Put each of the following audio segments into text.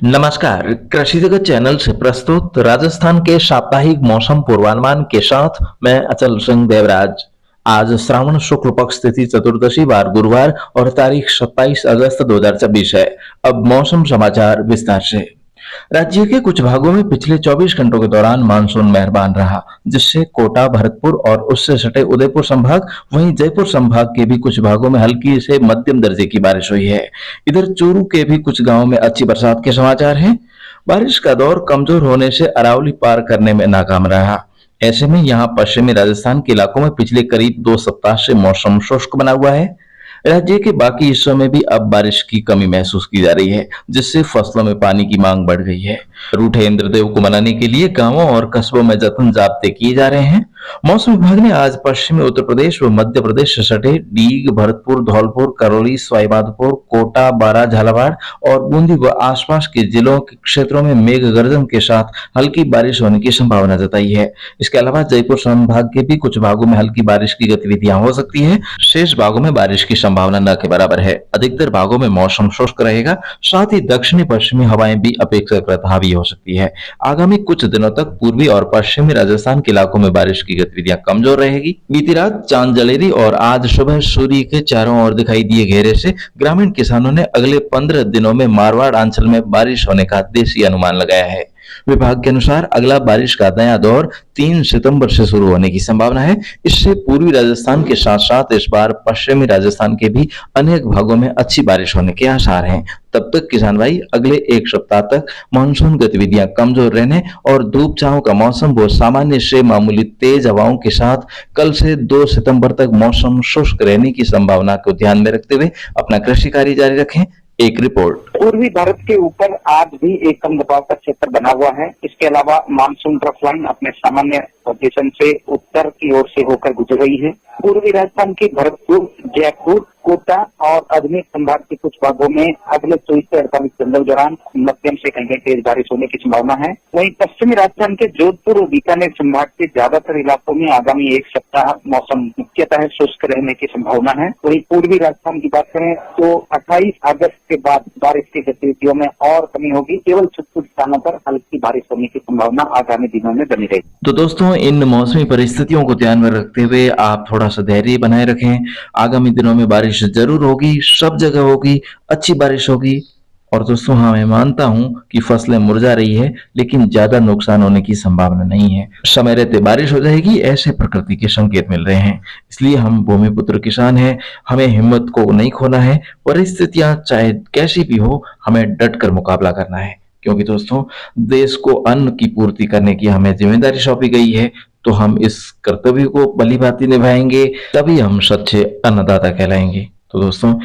नमस्कार, कृषि जगत चैनल से प्रस्तुत राजस्थान के साप्ताहिक मौसम पूर्वानुमान के साथ मैं अचल सिंह देवराज। आज श्रावण शुक्ल पक्ष तिथि चतुर्दशी वार गुरुवार और तारीख 27 अगस्त 2026 है। अब मौसम समाचार विस्तार से। राज्य के कुछ भागों में पिछले 24 घंटों के दौरान मानसून मेहरबान रहा, जिससे कोटा, भरतपुर और उससे सटे उदयपुर संभाग, वहीं जयपुर संभाग के भी कुछ भागों में हल्की से मध्यम दर्जे की बारिश हुई है। इधर चूरू के भी कुछ गांवों में अच्छी बरसात के समाचार हैं। बारिश का दौर कमजोर होने से अरावली पार करने में नाकाम रहा। ऐसे में यहाँ पश्चिमी राजस्थान के इलाकों में पिछले करीब 2 सप्ताह से मौसम शुष्क बना हुआ है। राज्य के बाकी हिस्सों में भी अब बारिश की कमी महसूस की जा रही है, जिससे फसलों में पानी की मांग बढ़ गई है। रूठे इंद्रदेव को मनाने के लिए गांवों और कस्बों में जतन जाब्ते किए जा रहे हैं। मौसम विभाग ने आज पश्चिमी उत्तर प्रदेश व मध्य प्रदेश से सटे डीग, भरतपुर, धौलपुर, करौली, सवाईमाधोपुर, कोटा, बारां, झालावाड़ और बूंदी व आसपास के जिलों के क्षेत्रों में मेघ गर्जन के साथ हल्की बारिश होने की संभावना जताई है। इसके अलावा जयपुर संभाग के भी कुछ भागों में हल्की बारिश की गतिविधियां हो सकती है। शेष भागों में बारिश की संभावना न के बराबर है। अधिकतर भागों में मौसम शुष्क रहेगा, साथ ही दक्षिणी पश्चिमी हवाएं भी अपेक्षाकृत हावी हो सकती है। आगामी कुछ दिनों तक पूर्वी और पश्चिमी राजस्थान के इलाकों में बारिश की गतिविधियां कमजोर रहेगी। बीती रात चांद जलेरी और आज सुबह सूर्य के चारों ओर दिखाई दिए घेरे से ग्रामीण किसानों ने अगले 15 दिनों में मारवाड़ अंचल में बारिश होने का देशी अनुमान लगाया है। विभाग के अनुसार अगला बारिश का नया दौर 3 सितंबर से शुरू होने की संभावना है। इससे पूर्वी राजस्थान के साथ साथ इस बार पश्चिमी राजस्थान के भी अनेक भागों में अच्छी बारिश होने के आसार हैं। तब तक किसान भाई अगले 1 सप्ताह तक मानसून गतिविधियां कमजोर रहने और धूप छांव का मौसम व सामान्य से मामूली तेज हवाओं के साथ कल से 2 सितंबर तक मौसम शुष्क रहने की संभावना को ध्यान में रखते हुए अपना कृषि कार्य जारी रखें। एक रिपोर्ट। पूर्वी भारत के ऊपर आज भी एक कम दबाव का क्षेत्र बना हुआ है। इसके अलावा मानसून ट्रफ लाइन अपने सामान्य पोजीशन से उत्तर की ओर से होकर गुजर रही है। पूर्वी राजस्थान के भरतपुर, जयपुर, कोटा और अजमेर संभाग के कुछ भागों में अगले 24 से 48 घंटों के दौरान मध्यम से कहीं तेज बारिश होने की संभावना है। वहीं पश्चिमी राजस्थान के जोधपुर और बीकानेर संभाग के ज्यादातर इलाकों में आगामी 1 सप्ताह मौसम मुख्यतः शुष्क रहने की संभावना है। वहीं पूर्वी राजस्थान की बात करें तो 28 अगस्त के बाद बारिश की गतिविधियों में और कमी होगी। केवल कुछ स्थानों पर हल्की बारिश होने की संभावना आगामी दिनों में बनी रहेगी। तो दोस्तों, इन मौसमी परिस्थितियों को ध्यान में रखते हुए आप थोड़ा सा धैर्य बनाए रखें। आगामी दिनों में बारिश जरूर होगी, सब जगह होगी, अच्छी बारिश होगी। और दोस्तों, हाँ, मैं मानता हूं कि फसलें मुरझा रही है, लेकिन ज्यादा नुकसान होने की संभावना नहीं है। समय रहते बारिश हो जाएगी, ऐसे प्रकृति के संकेत मिल रहे हैं। इसलिए हम भूमिपुत्र किसान हैं, हमें हिम्मत को नहीं खोना है। परिस्थितियां चाहे कैसी भी हो, हमें डट कर मुकाबला करना है, क्योंकि दोस्तों, देश को अन्न की पूर्ति करने की हमें जिम्मेदारी सौंपी गई है। तो हम इस कर्तव्य को भलीभांति निभाएंगे, तभी हम सच्चे अन्नदाता कहलाएंगे। तो दोस्तों,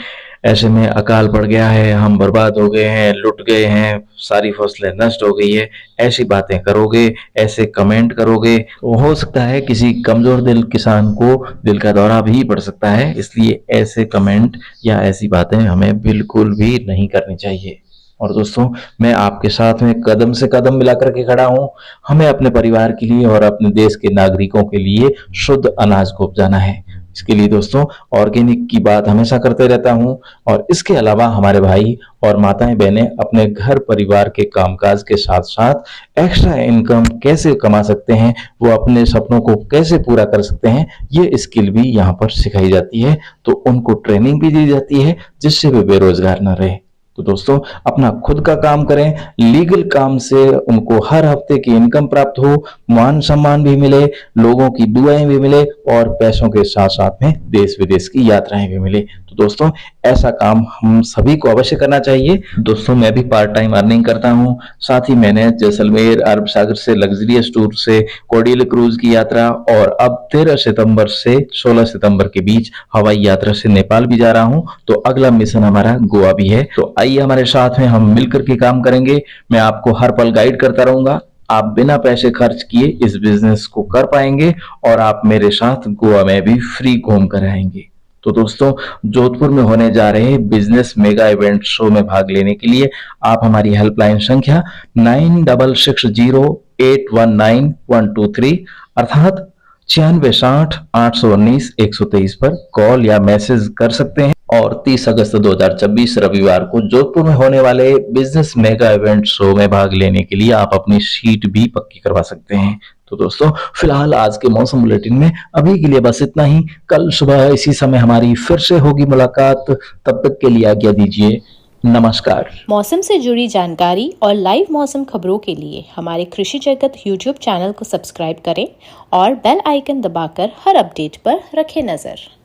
ऐसे में अकाल पड़ गया है, हम बर्बाद हो गए हैं, लुट गए हैं, सारी फसलें नष्ट हो गई है, ऐसी बातें करोगे, ऐसे कमेंट करोगे, तो हो सकता है किसी कमजोर दिल किसान को दिल का दौरा भी पड़ सकता है। इसलिए ऐसे कमेंट या ऐसी बातें हमें बिल्कुल भी नहीं करनी चाहिए। और दोस्तों, मैं आपके साथ में कदम से कदम मिलाकर के खड़ा हूं। हमें अपने परिवार के लिए और अपने देश के नागरिकों के लिए शुद्ध अनाज को उपजाना है। इसके लिए दोस्तों, ऑर्गेनिक की बात हमेशा करते रहता हूं। और इसके अलावा हमारे भाई और माताएं बहनें अपने घर परिवार के कामकाज के साथ साथ एक्स्ट्रा इनकम कैसे कमा सकते हैं, वो अपने सपनों को कैसे पूरा कर सकते हैं, ये स्किल भी यहाँ पर सिखाई जाती है। तो उनको ट्रेनिंग भी दी जाती है, जिससे वे बेरोजगार न रहे। तो दोस्तों, अपना खुद का काम करें, लीगल काम से उनको हर हफ्ते की इनकम प्राप्त हो, मान सम्मान भी मिले, लोगों की दुआएं भी मिले और पैसों के साथ साथ में देश विदेश की यात्राएं भी मिले। तो दोस्तों, ऐसा काम हम सभी को अवश्य करना चाहिए। दोस्तों, मैं भी पार्ट टाइम अर्निंग करता हूं। साथ ही मैंने जैसलमेर, अरब सागर से लग्जरियस टूर से कोडियल क्रूज की यात्रा और अब 13 सितंबर से 16 सितंबर के बीच हवाई यात्रा से नेपाल भी जा रहा हूं। तो अगला मिशन हमारा गोवा भी है। तो आइए हमारे साथ में, हम मिलकर के काम करेंगे। मैं आपको हर पल गाइड करता रहूंगा। आप बिना पैसे खर्च किए इस बिजनेस को कर पाएंगे और आप मेरे साथ गोवा में भी फ्री घूम कर आएंगे। तो दोस्तों, जोधपुर में होने जा रहे बिजनेस मेगा इवेंट शो में भाग लेने के लिए आप हमारी हेल्पलाइन संख्या 9660819123 अर्थात 9660 819 123 पर कॉल या मैसेज कर सकते हैं। और 30 अगस्त 2026 रविवार को जोधपुर में होने वाले बिजनेस मेगा इवेंट शो में भाग लेने के लिए आप अपनी सीट भी पक्की करवा सकते हैं। तो दोस्तों, फिलहाल आज के मौसम बुलेटिन में अभी के लिए बस इतना ही। कल सुबह इसी समय हमारी फिर से होगी मुलाकात। तब तक के लिए आज्ञा दीजिए। नमस्कार। मौसम से जुड़ी जानकारी और लाइव मौसम खबरों के लिए हमारे कृषि जगत यूट्यूब चैनल को सब्सक्राइब करें और बेल आइकन दबाकर हर अपडेट पर रखें नजर।